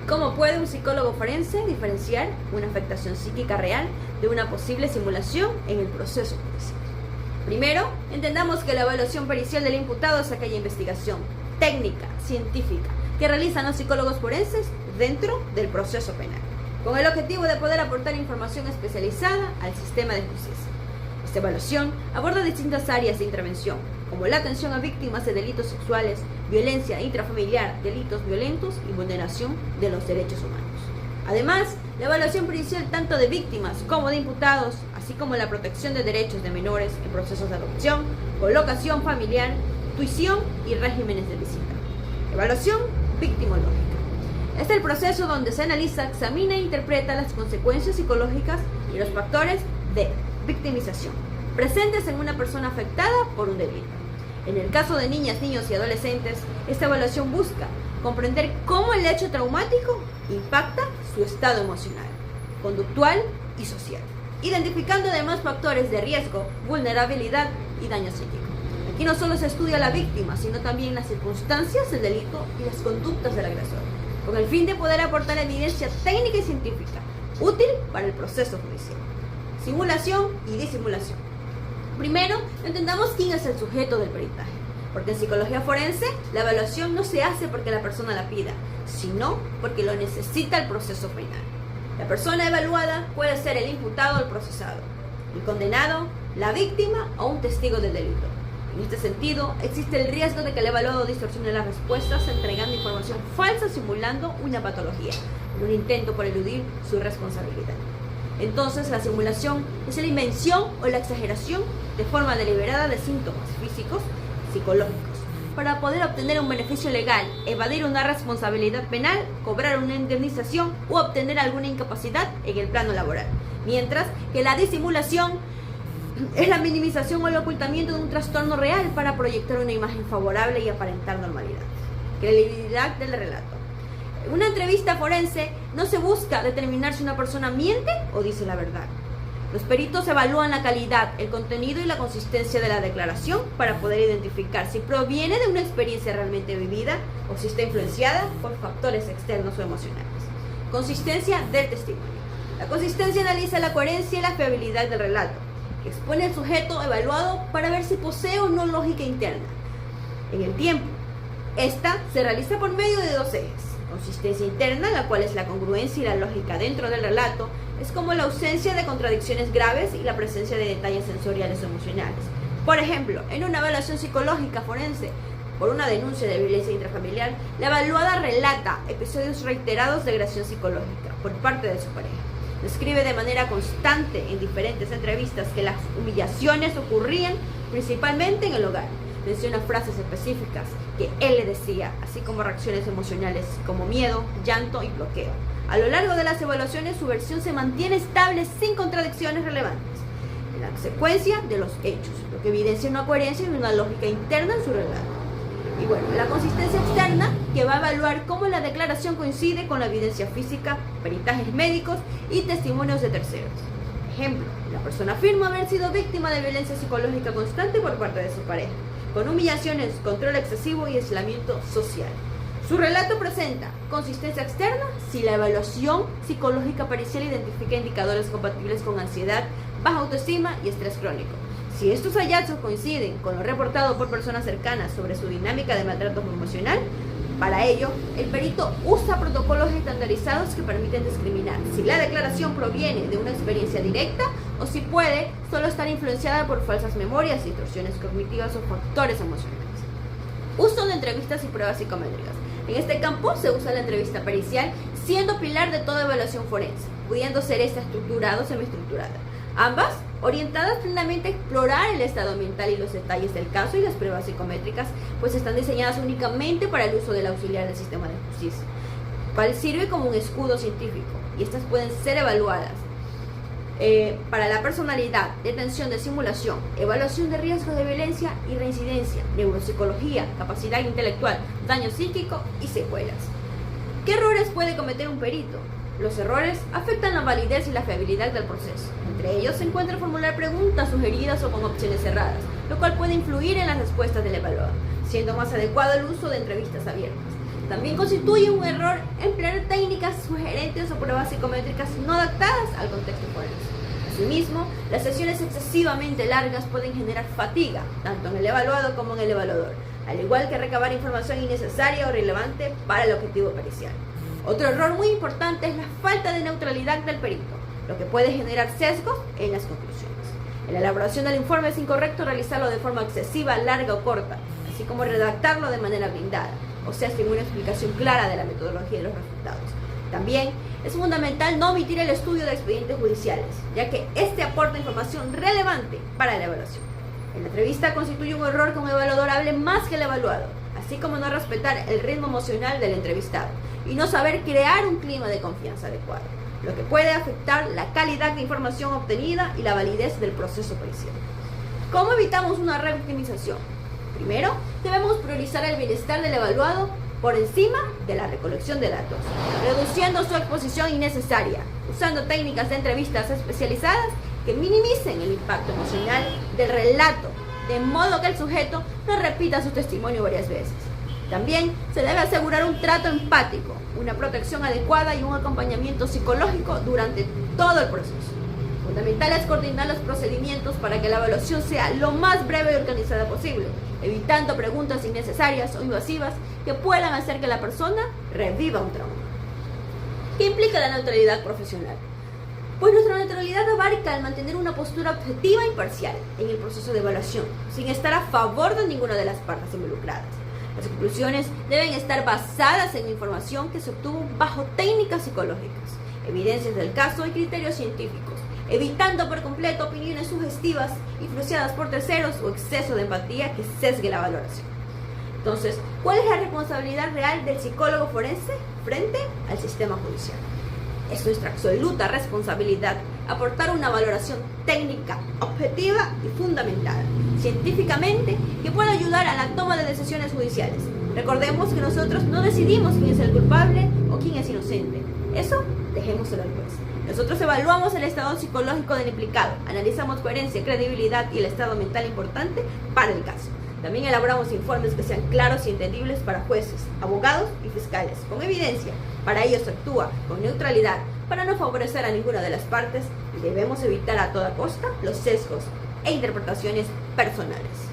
¿Cómo puede un psicólogo forense diferenciar una afectación psíquica real de una posible simulación en el proceso judicial? Primero, entendamos que la evaluación pericial del imputado es aquella investigación técnica, científica, que realizan los psicólogos forenses dentro del proceso penal, con el objetivo de poder aportar información especializada al sistema de justicia. Esta evaluación aborda distintas áreas de intervención, como la atención a víctimas de delitos sexuales, violencia intrafamiliar, delitos violentos y vulneración de los derechos humanos. Además, la evaluación pericial tanto de víctimas como de imputados, así como la protección de derechos de menores en procesos de adopción, colocación familiar, tuición y regímenes de visita. Evaluación victimológica. Este es el proceso donde se analiza, examina e interpreta las consecuencias psicológicas y los factores de victimización presentes en una persona afectada por un delito. En el caso de niñas, niños y adolescentes, esta evaluación busca comprender cómo el hecho traumático impacta su estado emocional, conductual y social, identificando además factores de riesgo, vulnerabilidad y daño psíquico. Aquí no solo se estudia a la víctima, sino también las circunstancias del delito y las conductas del agresor, con el fin de poder aportar evidencia técnica y científica útil para el proceso judicial. Simulación y disimulación. Primero, entendamos quién es el sujeto del peritaje, porque en psicología forense la evaluación no se hace porque la persona la pida, sino porque lo necesita el proceso penal. La persona evaluada puede ser el imputado o el procesado, el condenado, la víctima o un testigo del delito. En este sentido, existe el riesgo de que el evaluado distorsione las respuestas entregando información falsa simulando una patología, en un intento por eludir su responsabilidad. Entonces, la simulación es la invención o la exageración de forma deliberada de síntomas físicos, psicológicos, para poder obtener un beneficio legal, evadir una responsabilidad penal, cobrar una indemnización u obtener alguna incapacidad en el plano laboral. Mientras que la disimulación es la minimización o el ocultamiento de un trastorno real para proyectar una imagen favorable y aparentar normalidad. Credibilidad del relato. En una entrevista forense no se busca determinar si una persona miente o dice la verdad. Los peritos evalúan la calidad, el contenido y la consistencia de la declaración para poder identificar si proviene de una experiencia realmente vivida o si está influenciada por factores externos o emocionales. Consistencia del testimonio. La consistencia analiza la coherencia y la fiabilidad del relato, que expone al sujeto evaluado para ver si posee o no lógica interna. En el tiempo, esta se realiza por medio de dos ejes. Consistencia interna, la cual es la congruencia y la lógica dentro del relato, es como la ausencia de contradicciones graves y la presencia de detalles sensoriales o emocionales. Por ejemplo, en una evaluación psicológica forense por una denuncia de violencia intrafamiliar, la evaluada relata episodios reiterados de agresión psicológica por parte de su pareja. Describe de manera constante en diferentes entrevistas que las humillaciones ocurrían principalmente en el hogar. Menciona frases específicas que él le decía, así como reacciones emocionales como miedo, llanto y bloqueo. A lo largo de las evaluaciones, su versión se mantiene estable sin contradicciones relevantes en la secuencia de los hechos, lo que evidencia una coherencia y una lógica interna en su relato. Y bueno, la consistencia externa, que va a evaluar cómo la declaración coincide con la evidencia física, peritajes médicos y testimonios de terceros. Ejemplo, la persona afirma haber sido víctima de violencia psicológica constante por parte de su pareja, con humillaciones, control excesivo y aislamiento social. Su relato presenta consistencia externa si la evaluación psicológica pericial identifica indicadores compatibles con ansiedad, baja autoestima y estrés crónico. Si estos hallazgos coinciden con lo reportado por personas cercanas sobre su dinámica de maltrato emocional, para ello, el perito usa protocolos estandarizados que permiten discriminar si la declaración proviene de una experiencia directa o si puede solo estar influenciada por falsas memorias, distorsiones cognitivas o factores emocionales. Uso de entrevistas y pruebas psicométricas. En este campo se usa la entrevista pericial, siendo pilar de toda evaluación forense, pudiendo ser esta estructurada o semiestructurada. Ambas orientadas plenamente a explorar el estado mental y los detalles del caso, y las pruebas psicométricas pues están diseñadas únicamente para el uso del auxiliar del sistema de justicia, cual sirve como un escudo científico, y estas pueden ser evaluadas para la personalidad, detención de simulación, evaluación de riesgo de violencia y reincidencia, neuropsicología, capacidad intelectual, daño psíquico y secuelas. ¿Qué errores puede cometer un perito? Los errores afectan la validez y la fiabilidad del proceso. Entre ellos se encuentra formular preguntas sugeridas o con opciones cerradas, lo cual puede influir en las respuestas del evaluado, siendo más adecuado el uso de entrevistas abiertas. También constituye un error emplear técnicas sugerentes o pruebas psicométricas no adaptadas al contexto forense. Asimismo, las sesiones excesivamente largas pueden generar fatiga, tanto en el evaluado como en el evaluador, al igual que recabar información innecesaria o relevante para el objetivo pericial. Otro error muy importante es la falta de neutralidad del perito, lo que puede generar sesgos en las conclusiones. En la elaboración del informe es incorrecto realizarlo de forma excesiva, larga o corta, así como redactarlo de manera blindada, o sea, sin una explicación clara de la metodología y los resultados. También es fundamental no omitir el estudio de expedientes judiciales, ya que este aporta información relevante para la evaluación. En la entrevista constituye un error que un evaluador hable más que el evaluado, así como no respetar el ritmo emocional del entrevistado y no saber crear un clima de confianza adecuado, lo que puede afectar la calidad de información obtenida y la validez del proceso pericial. ¿Cómo evitamos una revictimización? Primero, debemos priorizar el bienestar del evaluado por encima de la recolección de datos, reduciendo su exposición innecesaria, usando técnicas de entrevistas especializadas que minimicen el impacto emocional del relato, de modo que el sujeto no repita su testimonio varias veces. También se debe asegurar un trato empático, una protección adecuada y un acompañamiento psicológico durante todo el proceso. Fundamental es coordinar los procedimientos para que la evaluación sea lo más breve y organizada posible, evitando preguntas innecesarias o invasivas que puedan hacer que la persona reviva un trauma. ¿Qué implica la neutralidad profesional? Pues nuestra neutralidad abarca el mantener una postura objetiva e imparcial en el proceso de evaluación, sin estar a favor de ninguna de las partes involucradas. Las conclusiones deben estar basadas en información que se obtuvo bajo técnicas psicológicas, evidencias del caso y criterios científicos, evitando por completo opiniones sugestivas influenciadas por terceros o exceso de empatía que sesgue la valoración. Entonces, ¿cuál es la responsabilidad real del psicólogo forense frente al sistema judicial? Es nuestra absoluta responsabilidad aportar una valoración técnica, objetiva y fundamentada, científicamente, que pueda ayudar a la toma de decisiones judiciales. Recordemos que nosotros no decidimos quién es el culpable o quién es inocente. Eso dejémoselo al juez. Nosotros evaluamos el estado psicológico del implicado, analizamos coherencia, credibilidad y el estado mental importante para el caso. También elaboramos informes que sean claros y entendibles para jueces, abogados y fiscales, con evidencia. Para ello se actúa con neutralidad para no favorecer a ninguna de las partes y debemos evitar a toda costa los sesgos e interpretaciones personales.